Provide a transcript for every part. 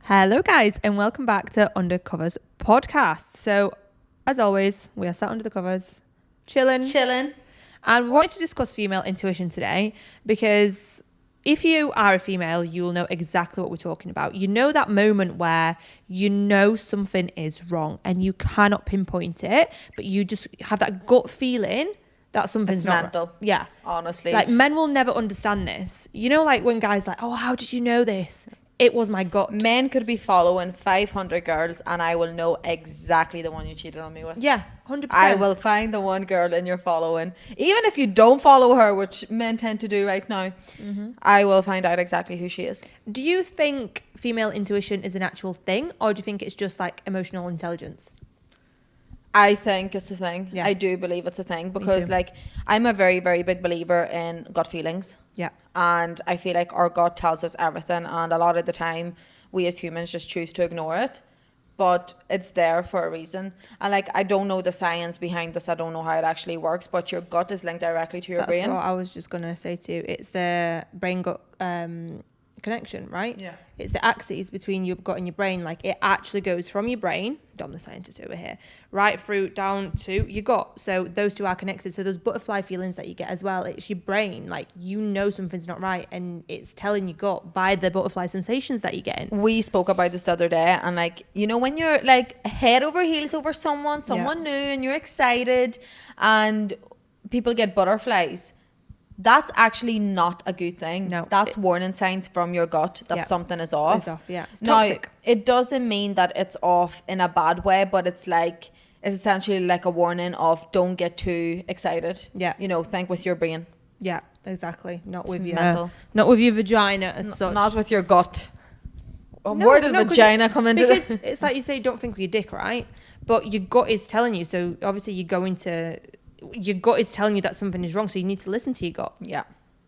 Hello guys and welcome back to Undercovers podcast. So as always, we are sat under the covers, chilling. And we wanted to discuss female intuition today because if you are a female, you will know exactly what we're talking about. You know that moment where you know something is wrong and you cannot pinpoint it, but you just have that gut feeling that something's it's not mental. right. Yeah. Honestly. Like men will never understand this. You know, like when guys like, oh, how did you know this? It was my gut. Men could be following 500 girls and I will know exactly the one you cheated on me with. Yeah, 100%. I will find the one girl in your following. Even if you don't follow her, which men tend to do right now, I will find out exactly who she is. Do you think female intuition is an actual thing, or do you think it's just like emotional intelligence? I think it's a thing. Yeah. I do believe it's a thing Me because too. like I'm a very, very big believer in gut feelings. Yeah. And I feel like our gut tells us everything, and a lot of the time we as humans just choose to ignore it, but it's there for a reason. And like I don't know the science behind this, I don't know how it actually works, but your gut is linked directly to your That's brain. what I was just gonna say to you. It's the brain gut connection, right? Yeah. It's the axes between your gut and your brain. Like it actually goes from your brain, Dom the scientist over here, right through down to your gut. So those two are connected. So those butterfly feelings that you get as well, it's your brain. Like you know something's not right, and it's telling your gut by the butterfly sensations that you're getting. We spoke about this the other day, and like, you know, when you're like head over heels over someone new, and you're excited and people get butterflies, that's actually not a good thing. No, that's warning signs from your gut that something is off. It's off, yeah. It's now, toxic. it doesn't mean that it's off in a bad way, but it's essentially like a warning of don't get too excited. Yeah. You know, think with your brain. Yeah, exactly. Not with mental. not with your vagina as such. Not with your gut. No, Where did 'cause vagina come into because this? it's like you say, don't think with your dick, right? But your gut is telling you. So obviously your gut is telling you that something is wrong. So you need to listen to your gut Yeah.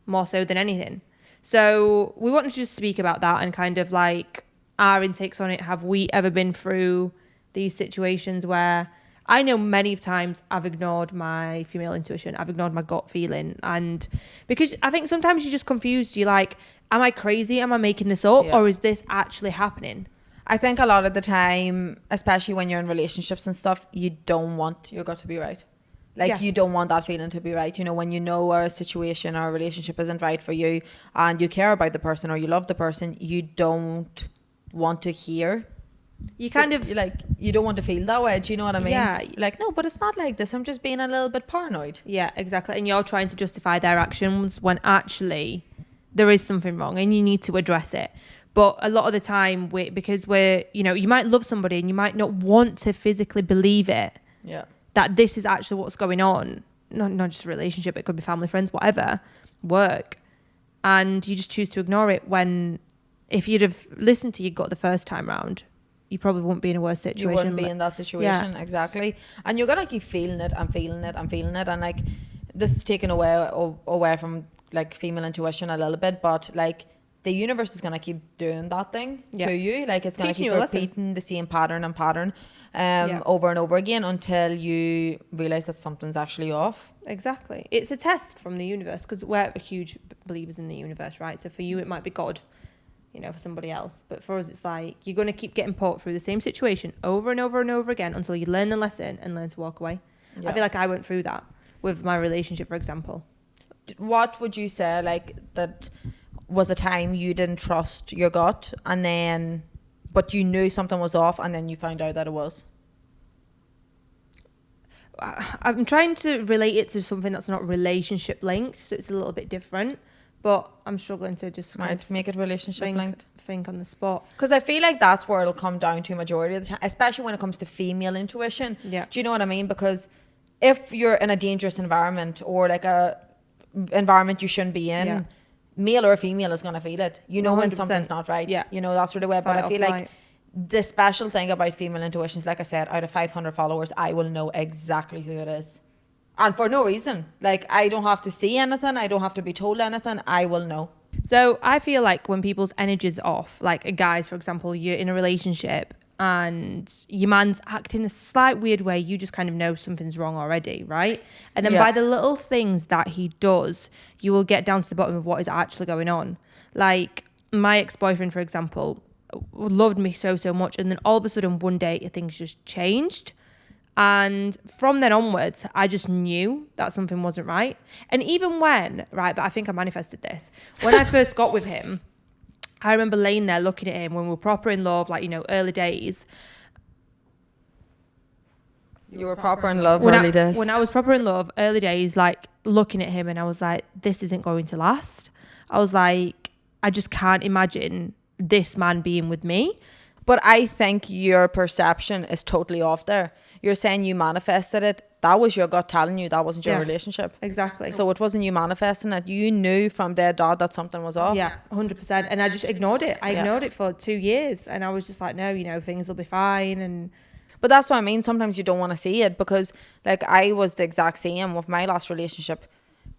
more so than anything. So we wanted to just speak about that and kind of like our intakes on it. Have we ever been through these situations where I know many times I've ignored my female intuition, I've ignored my gut feeling, and because I think sometimes you're just confused. You're like, am I crazy? Am I making this up? Yeah. Or is this actually happening? I think a lot of the time, especially when you're in relationships and stuff, you don't want your gut to be right. Like you don't want that feeling to be right. You know, when you know a situation or a relationship isn't right for you and you care about the person or you love the person, you don't want to hear. You kind of you don't want to feel that way. Do you know what I mean? Yeah. You're like, no, but it's not like this. I'm just being a little bit paranoid. Yeah, exactly. And you're trying to justify their actions when actually there is something wrong and you need to address it. But a lot of the time, because you might love somebody and you might not want to physically believe it. Yeah. That this is actually what's going on. Not just a relationship, it could be family, friends, whatever, work. And you just choose to ignore it when if you'd have listened to your gut the first time round, you probably wouldn't be in a worse situation. You wouldn't be in that situation, exactly. And you're gonna keep feeling it and feeling it and feeling it, and like this is taken away from like female intuition a little bit, but like the universe is gonna keep doing that thing to you. Like it's gonna keep repeating the same pattern over and over again until you realize that something's actually off. Exactly. It's a test from the universe because we're huge believers in the universe, right? So for you, it might be God. For somebody else. But for us, it's like you're going to keep getting put through the same situation over and over and over again until you learn the lesson and learn to walk away. Yeah. I feel like I went through that with my relationship, for example. What would you say, like, that was a time you didn't trust your gut but you knew something was off and then you found out that it was? I'm trying to relate it to something that's not relationship linked, so it's a little bit different. But I'm struggling to just make it relationship linked. Think on the spot. Because I feel like that's where it'll come down to majority of the time, especially when it comes to female intuition. Yeah. Do you know what I mean? Because if you're in a dangerous environment or like a environment you shouldn't be in, male or female is going to feel it. You know 100%. When something's not right. Yeah. You know, that sort of way. But I feel like the special thing about female intuition is, like I said, out of 500 followers, I will know exactly who it is. And for no reason. Like, I don't have to see anything. I don't have to be told anything. I will know. So I feel like when people's energy's off, like a guy's, for example, you're in a relationship and your man's acting a slight weird way, you just kind of know something's wrong already, right? And then by the little things that he does, you will get down to the bottom of what is actually going on. Like my ex-boyfriend, for example, loved me so much, and then all of a sudden one day things just changed. And from then onwards, I just knew that something wasn't right. And even when, right, but I think I manifested this. When I first got with him, I remember laying there looking at him when we were proper in love, like, you know, early days. You were proper in love early days. When I was proper in love, early days, like looking at him, and I was like, this isn't going to last. I was like, I just can't imagine this man being with me. But I think your perception is totally off there. You're saying you manifested it. That was your gut telling you that wasn't your relationship. Exactly. So it wasn't you manifesting it. You knew from day dot that something was off. Yeah, 100%. And I just ignored it. I ignored it for 2 years. And I was just like, no, you know, things will be fine. And but that's what I mean. Sometimes you don't want to see it, because like I was the exact same with my last relationship.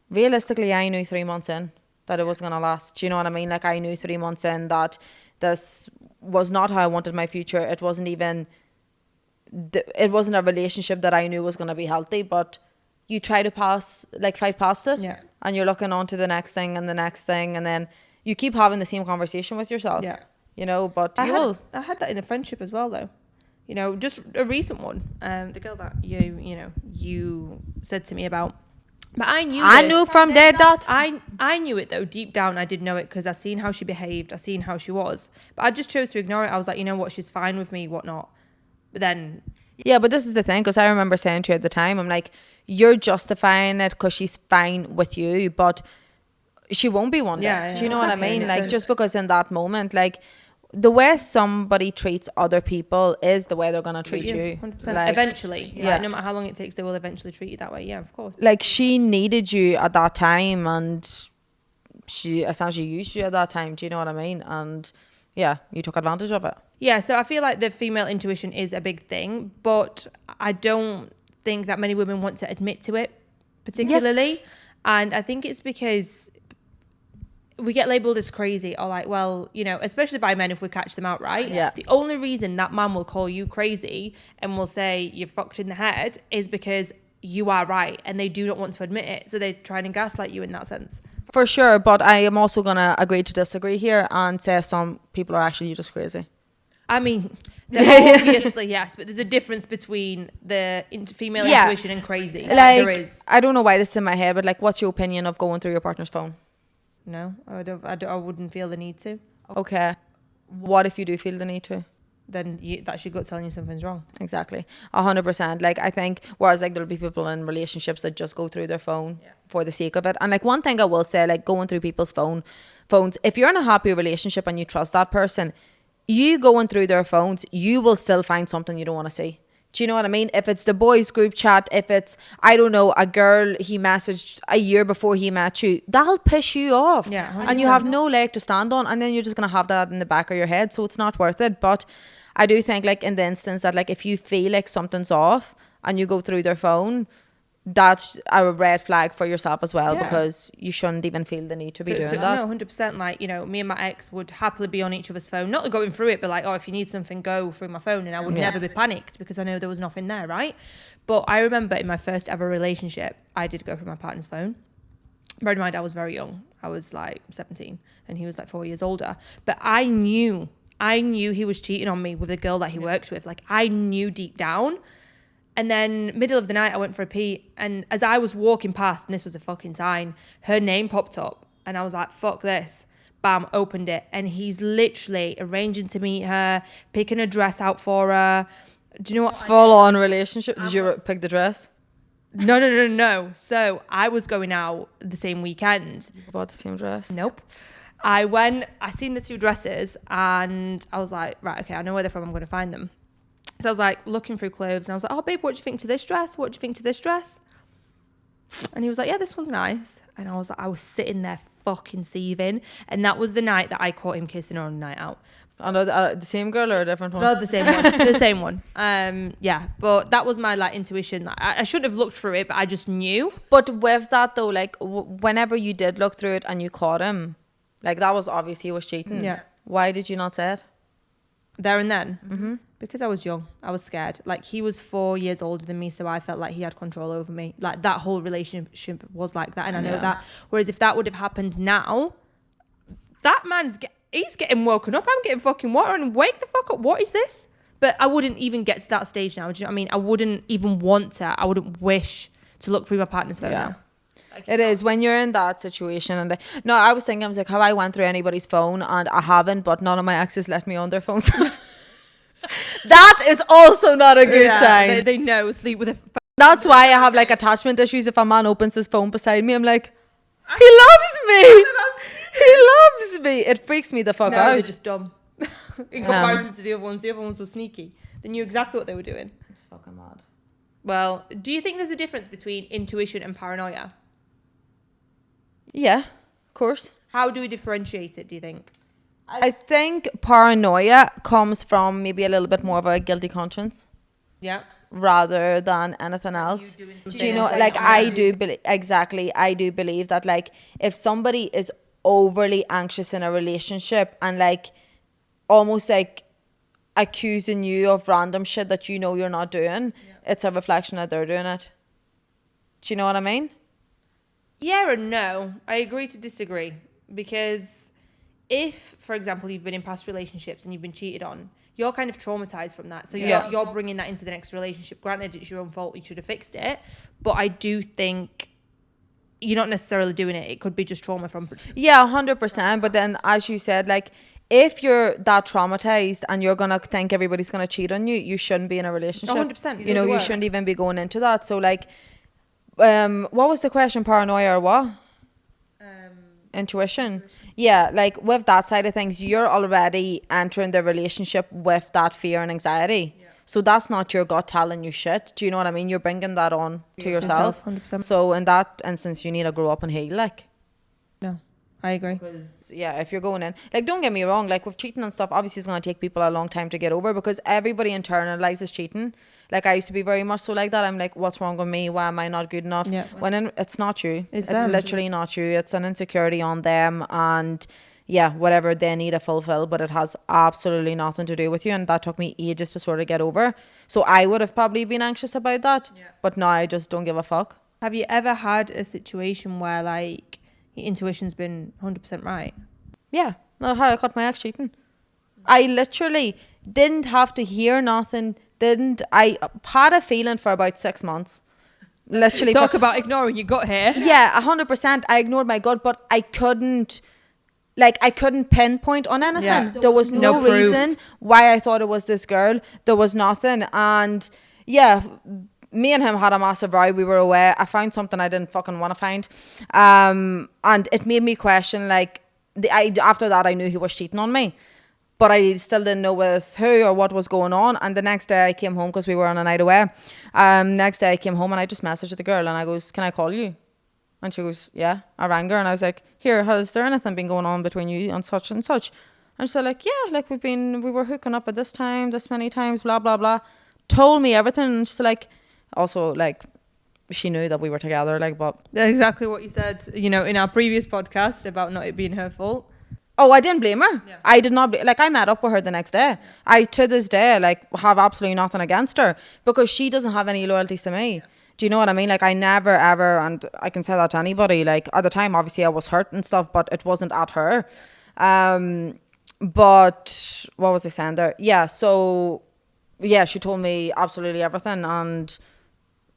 Realistically, I knew 3 months in that it wasn't going to last. Do you know what I mean? Like I knew 3 months in that this was not how I wanted my future. It wasn't even... it wasn't a relationship that I knew was going to be healthy, but you try to fight past it, and you're looking on to the next thing and the next thing, and then you keep having the same conversation with yourself, you know, but I had that in the friendship as well, though, you know, just a recent one, the girl that you said to me about, but I knew from day dot. I knew it though, deep down I did know it, because I seen how she behaved, I seen how she was, but I just chose to ignore it. I was like, you know what, she's fine with me, whatnot. But then... yeah, but this is the thing, because I remember saying to you at the time, I'm like, you're justifying it because she's fine with you, but she won't be one day. Do you know what I mean? Like, just because in that moment, like, the way somebody treats other people is the way they're going to treat you. 100%. Like, eventually. Like, no matter how long it takes, they will eventually treat you that way. Yeah, of course. Like, she needed you at that time, and she essentially used you at that time. Do you know what I mean? And yeah, you took advantage of it. Yeah, so I feel like the female intuition is a big thing, but I don't think that many women want to admit to it particularly. Yeah. And I think it's because we get labelled as crazy, or like, well, you know, especially by men if we catch them out, right? Yeah. The only reason that man will call you crazy and will say you're fucked in the head is because you are right, and they do not want to admit it. So they try and gaslight you in that sense. For sure, but I am also going to agree to disagree here and say some people are actually just crazy. I mean, obviously, yes, but there's a difference between the female intuition and crazy. Like, there is. I don't know why this is in my head, but like, what's your opinion of going through your partner's phone? No, I wouldn't feel the need to. Okay. What if you do feel the need to? Then that's your gut telling you something's wrong. Exactly. 100%. Like, I think, whereas like there'll be people in relationships that just go through their phone for the sake of it. And like, one thing I will say, like, going through people's phones, if you're in a happy relationship and you trust that person, you going through their phones, you will still find something you don't want to see. Do you know what I mean? If it's the boys group chat, if it's, I don't know, a girl he messaged a year before he met you, that'll piss you off. Yeah, 100%. And you have no leg to stand on, and then you're just going to have that in the back of your head, so it's not worth it. But I do think, like, in the instance that, like, if you feel like something's off and you go through their phone, that's a red flag for yourself as well, because you shouldn't even feel the need to be doing that. No, 100%. Like, you know, me and my ex would happily be on each other's phone, not going through it, but like, oh, if you need something, go through my phone, and I would never be panicked because I know there was nothing there, right? But I remember in my first ever relationship, I did go through my partner's phone. Bear in mind, I was very young. I was like 17 and he was like 4 years older. But I knew he was cheating on me with a girl that he worked with. Like, I knew deep down. And then middle of the night, I went for a pee. And as I was walking past, and this was a fucking sign, her name popped up. And I was like, fuck this. Bam, opened it. And he's literally arranging to meet her, picking a dress out for her. Do you know what? Full on relationship. Did you pick the dress? No. So I was going out the same weekend. You bought the same dress? Nope. I seen the two dresses and I was like, right, okay, I know where they're from. I'm going to find them. So I was like looking through clothes and I was like, oh, babe, what do you think to this dress? What do you think to this dress? And he was like, yeah, this one's nice. And I was sitting there fucking seething. And that was the night that I caught him kissing her on a night out. I know the same girl or a different one? No, the same one. The same one. Yeah, but that was my like intuition. I shouldn't have looked through it, but I just knew. But with that though, like whenever you did look through it and you caught him, like that was obvious he was cheating. Yeah. Why did you not say it? There and then? Mm-hmm. Because I was young. I was scared. Like, he was 4 years older than me, so I felt like he had control over me. Like, that whole relationship was like that, and I know that. Whereas if that would have happened now, that man's he's getting woken up. I'm getting fucking water and wake the fuck up. What is this? But I wouldn't even get to that stage now. Do you know what I mean? I wouldn't even want to. I wouldn't wish to look through my partner's phone now. It is when you're in that situation. And no, I was thinking, I was like, have I went through anybody's phone? And I haven't, but none of my exes let me on their phones. That is also not a good sign. They know sleep with a phone. That's why I have like attachment issues. If a man opens his phone beside me, I'm like, he loves me. He loves me. It freaks me the fuck out. They're just dumb. In comparison to the other ones were sneaky. They knew exactly what they were doing. It's fucking mad. Well, do you think there's a difference between intuition and paranoia? Yeah, of course. How do we differentiate it, do you think? I think paranoia comes from maybe a little bit more of a guilty conscience. Yeah. Rather than anything else. Do you know, like I do believe that like if somebody is overly anxious in a relationship and like almost like accusing you of random shit that you know you're not doing, it's a reflection that they're doing it. Do you know what I mean? Yeah and no. I agree to disagree, because if, for example, you've been in past relationships and you've been cheated on, you're kind of traumatized from that. So you're bringing that into the next relationship. Granted, it's your own fault. You should have fixed it. But I do think you're not necessarily doing it. It could be just trauma from... Yeah, 100%. But then, as you said, like, if you're that traumatized and you're going to think everybody's going to cheat on you, you shouldn't be in a relationship. 100%. You know, you shouldn't even be going into that. So, like, what was the question? Paranoia or what? Intuition. Yeah, like with that side of things, you're already entering the relationship with that fear and anxiety. Yeah. So that's not your gut telling you shit. Do you know what I mean? You're bringing that on to yourself. 100%. So in that instance, you need to grow up and heal. Like, no, I agree. Because if you're going in, like, don't get me wrong, like with cheating and stuff, obviously it's going to take people a long time to get over, because everybody internalizes cheating. Like, I used to be very much so like that. I'm like, what's wrong with me? Why am I not good enough? Yeah. It's not you. It's literally not you. It's an insecurity on them, and whatever they need to fulfill, but it has absolutely nothing to do with you. And that took me ages to sort of get over. So I would have probably been anxious about that. Yeah. But now I just don't give a fuck. Have you ever had a situation where like your intuition's been 100% right? Yeah. Well, how I caught my ex cheating. I literally didn't have to hear nothing. I had a feeling for about 6 months. Literally. Talk about ignoring your gut here. Yeah, 100%. I ignored my gut, but I couldn't pinpoint on anything. Yeah. There was no reason why I thought it was this girl. There was nothing. And me and him had a massive row. We were away. I found something I didn't fucking want to find. And it made me question, like, after that I knew he was cheating on me. But I still didn't know with who or what was going on. And the next day I came home, because we were on a night away. Next day I came home and I just messaged the girl and I goes, can I call you? And she goes, yeah. I rang her and I was like, here, has there anything been going on between you and such and such? And she's like, yeah, like we were hooking up at this time, this many times, blah, blah, blah. Told me everything. And she's like, also like, she knew that we were together, like, but... Exactly what you said, you know, in our previous podcast about not it being her fault. Oh, I didn't blame her. Yeah. I did not. Like, I met up with her the next day. Yeah. I, to this day, like, have absolutely nothing against her, because she doesn't have any loyalties to me. Yeah. Do you know what I mean? Like, I never, ever, and I can say that to anybody, like, at the time, obviously, I was hurt and stuff, but it wasn't at her. But, what was I saying there? Yeah, so, she told me absolutely everything, and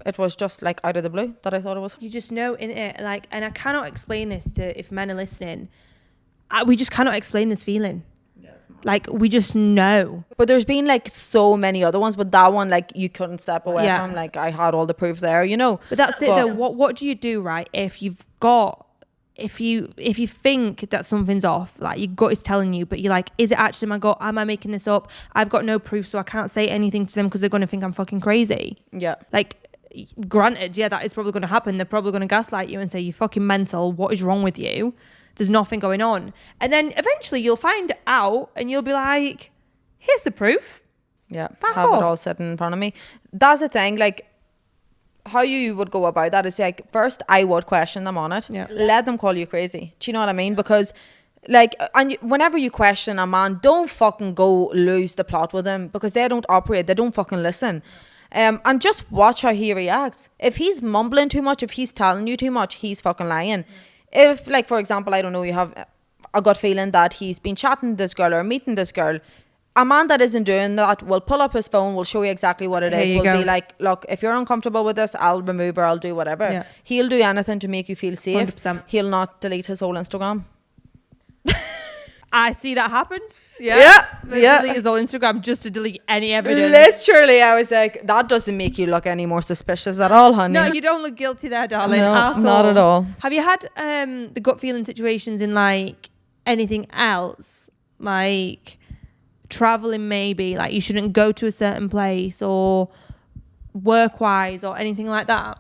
it was just, like, out of the blue that I thought it was. You just know, innit? Like, and I cannot explain this to, if men are listening, we just cannot explain this feeling. Like, we just know. But there's been like so many other ones, but that one, like, you couldn't step away from. Like, I had all the proof there, you know. But that's it though. What do you do, right? If you think that something's off, like your gut is telling you, but you're like, is it actually my gut? Am I making this up? I've got no proof, so I can't say anything to them because they're going to think I'm fucking crazy. Yeah. Like, granted, that is probably going to happen. They're probably going to gaslight you and say, you're fucking mental. What is wrong with you? There's nothing going on. And then eventually you'll find out and you'll be like, here's the proof. Yeah, have it all sitting in front of me. That's the thing, like, how you would go about that is, like, first I would question them on it. Yeah. Let them call you crazy. Do you know what I mean? Because, like, and whenever you question a man, don't fucking go lose the plot with them, because they don't operate. They don't fucking listen. And just watch how he reacts. If he's mumbling too much, if he's telling you too much, he's fucking lying. If, like, for example, I don't know, you have a gut feeling that he's been chatting to this girl or meeting this girl. A man that isn't doing that will pull up his phone, will show you exactly what it is, will be like, look, if you're uncomfortable with this, I'll remove or I'll do whatever. Yeah. He'll do anything to make you feel safe. 100%. He'll not delete his whole Instagram. I see that happens. Yeah. Delete his whole Instagram just to delete any evidence. Literally, I was like, that doesn't make you look any more suspicious at all, honey. No, you don't look guilty there, darling. No, not at all. Have you had the gut feeling situations in like anything else? Like traveling, maybe, like you shouldn't go to a certain place, or work-wise, or anything like that?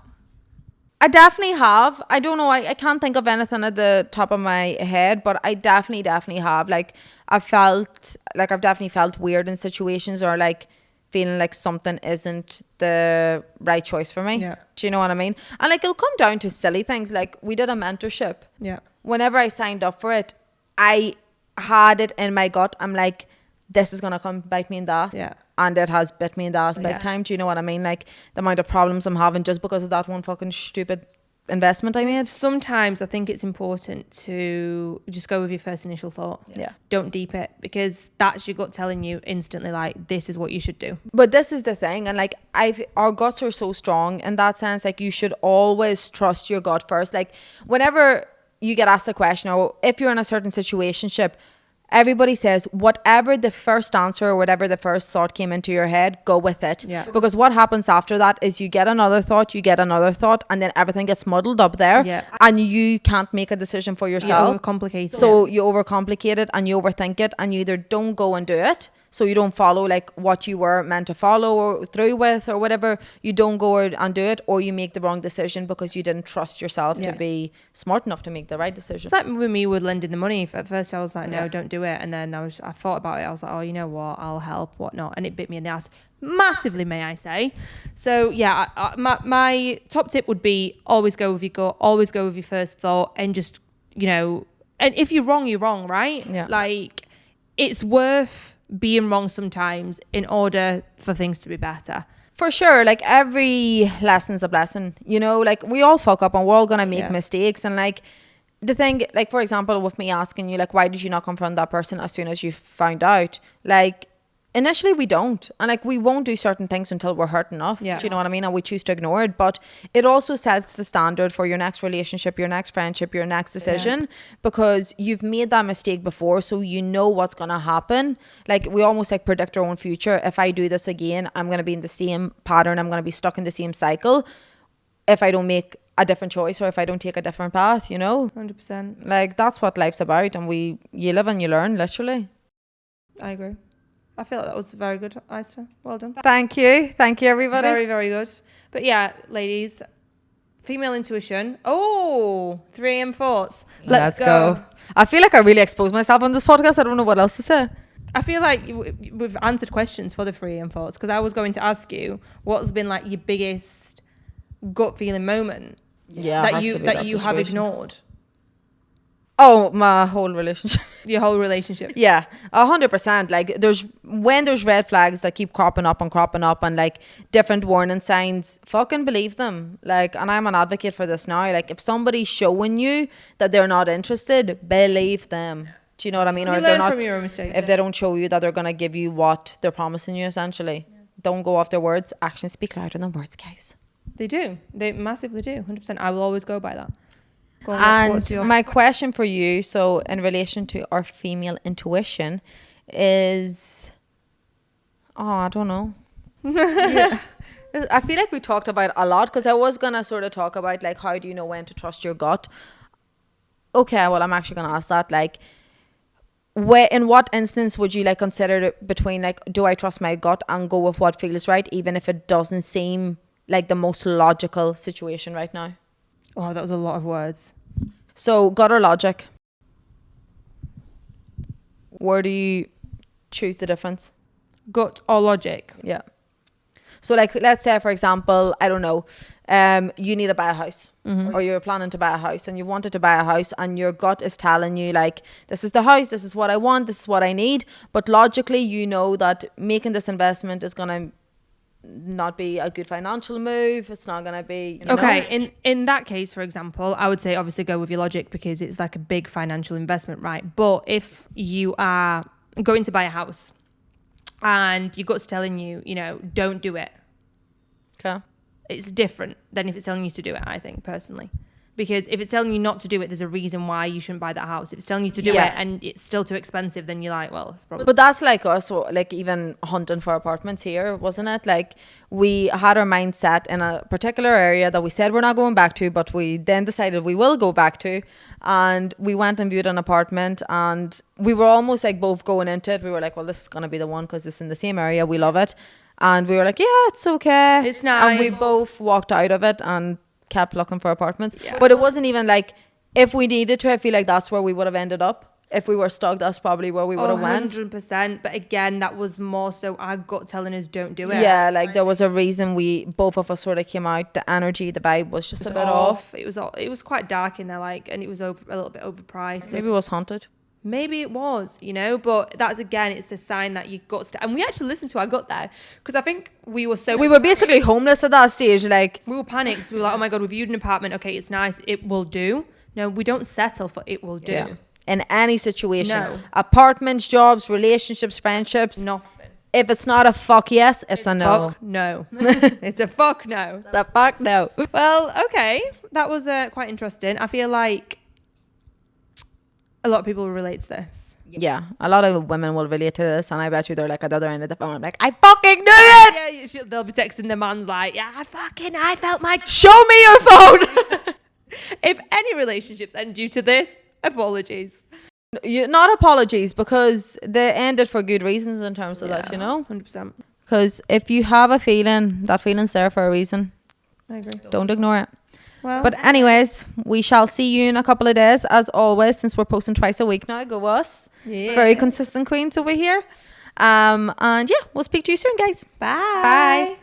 I definitely have. I don't know. I can't think of anything at the top of my head, but I definitely have. Like, I've definitely felt weird in situations, or like feeling like something isn't the right choice for me. Yeah. Do you know what I mean? And like, it'll come down to silly things. Like, we did a mentorship. Yeah. Whenever I signed up for it, I had it in my gut. I'm like, this is going to come bite me in the ass. Yeah. And it has bit me in the ass big time. Do you know what I mean? Like, the amount of problems I'm having just because of that one fucking stupid investment I made. Sometimes I think it's important to just go with your first initial thought. Yeah. Don't deep it, because that's your gut telling you instantly, like, this is what you should do. But this is the thing, and like, our guts are so strong in that sense. Like, you should always trust your gut first. Like, whenever you get asked a question, or if you're in a certain situationship, everybody says whatever the first answer or whatever the first thought came into your head, go with it. Yeah. Because what happens after that is you get another thought, and then everything gets muddled up there. Yeah. And you can't make a decision for yourself. You overcomplicate it. So you overcomplicate it and you overthink it, and you either don't go and do it, so you don't follow like what you were meant to follow or through with or whatever. You don't go and do it, or you make the wrong decision because you didn't trust yourself to be smart enough to make the right decision. It's like with me with lending the money. At first I was like, no, don't do it. And then I thought about it. I was like, oh, you know what? I'll help, whatnot. And it bit me in the ass massively, may I say. So yeah, my top tip would be always go with your gut, always go with your first thought, and just, you know, and if you're wrong, right? Yeah. Like, it's worth being wrong sometimes in order for things to be better. For sure. Like, every lesson's a blessing, you know, like, we all fuck up and we're all gonna make mistakes. And like, the thing, like, for example, with me asking you, like, why did you not confront that person as soon as you found out? Like, initially we don't, and like, we won't do certain things until we're hurt enough. Do you know what I mean? And we choose to ignore it. But it also sets the standard for your next relationship, your next friendship, your next decision, because you've made that mistake before, so you know what's gonna happen. Like, we almost like predict our own future. If I do this again, I'm gonna be in the same pattern, I'm gonna be stuck in the same cycle if I don't make a different choice, or if I don't take a different path, you know. 100%. Like, that's what life's about, and you live and you learn, literally. I agree. I feel like that was very good, Aiste. Well done. Thank you, everybody. Very, very good. But yeah, ladies, female intuition. Oh, 3 AM thoughts. Let's go. I feel like I really exposed myself on this podcast. I don't know what else to say. I feel like we've answered questions for the 3 AM thoughts, because I was going to ask you what's been like your biggest gut feeling moment that you have ignored. Oh, my whole relationship. Your whole relationship. Yeah, 100%. Like, there's red flags that keep cropping up and like different warning signs, fucking believe them. Like, and I'm an advocate for this now. Like, if somebody's showing you that they're not interested, believe them. Do you know what I mean? Or if they're not, from your mistakes. If they don't show you that they're gonna give you what they're promising you, essentially. Don't go off their words. Actions speak louder than words, guys. They do. They massively do. 100%. I will always go by that. And my question for you, so in relation to our female intuition, is, I don't know. I feel like we talked about it a lot, because I was gonna sort of talk about like, how do you know when to trust your gut? Okay, well, I'm actually gonna ask that. Like, in what instance would you like consider it between like, do I trust my gut and go with what feels right, even if it doesn't seem like the most logical situation right now? Oh, that was a lot of words. So, gut or logic? Where do you choose the difference? Gut or logic? Yeah. So, like, let's say, for example, I don't know, you need to buy a house, or you're planning to buy a house, and you wanted to buy a house, and your gut is telling you, like, this is the house, this is what I want, this is what I need. But logically, you know that making this investment is going to not be a good financial move. It's not going to be, you know. Okay, in that case, for example, I would say obviously go with your logic because it's like a big financial investment, right? But if you are going to buy a house and your gut's telling you, you know, don't do it. Okay. It's different than if it's telling you to do it, I think, personally. Because if it's telling you not to do it, there's a reason why you shouldn't buy that house. If it's telling you to do it and it's still too expensive, then you're like, well, probably. But that's like us, like even hunting for apartments here, wasn't it? Like we had our mind set in a particular area that we said we're not going back to, but we then decided we will go back to. And we went and viewed an apartment, and we were almost like both going into it. We were like, well, this is going to be the one because it's in the same area. We love it. And we were like, yeah, it's okay. It's nice. And we both walked out of it and kept looking for apartments. But it wasn't even like, if we needed to, I feel like that's where we would have ended up. If we were stuck, that's probably where we would have went. 100%. But again, that was more so our gut telling us don't do it. Yeah, like there was a reason both of us sort of came out. The energy, the vibe was just a bit off. It was quite dark in there, like, and it was a little bit overpriced. Maybe it was haunted. Maybe it was, you know, but that's, again, it's a sign that your gut's... And we actually listened to our gut there because I think we were basically homeless at that stage. Like, we were panicked. We were like, oh my God, we've viewed an apartment. Okay, it's nice. It will do. No, we don't settle for it will do. Yeah. In any situation. No. Apartments, jobs, relationships, friendships. Nothing. If it's not a fuck yes, it's a no. Fuck no. It's a fuck no. The fuck no. Well, okay. That was quite interesting. I feel like a lot of people will relate to this. Yeah, a lot of women will relate to this, and I bet you they're like at the other end of the phone, like, I fucking knew it! Yeah, they'll be texting their man's like, yeah, I felt my... Show me your phone! If any relationships end due to this, apologies. Not apologies, because they ended for good reasons in terms of that, you know? 100%. Because if you have a feeling, that feeling's there for a reason. I agree. Don't ignore it. Well, but anyways, we shall see you in a couple of days, as always, since we're posting twice a week now. Go us. Yeah. Very consistent queens over here. And yeah, we'll speak to you soon, guys. Bye.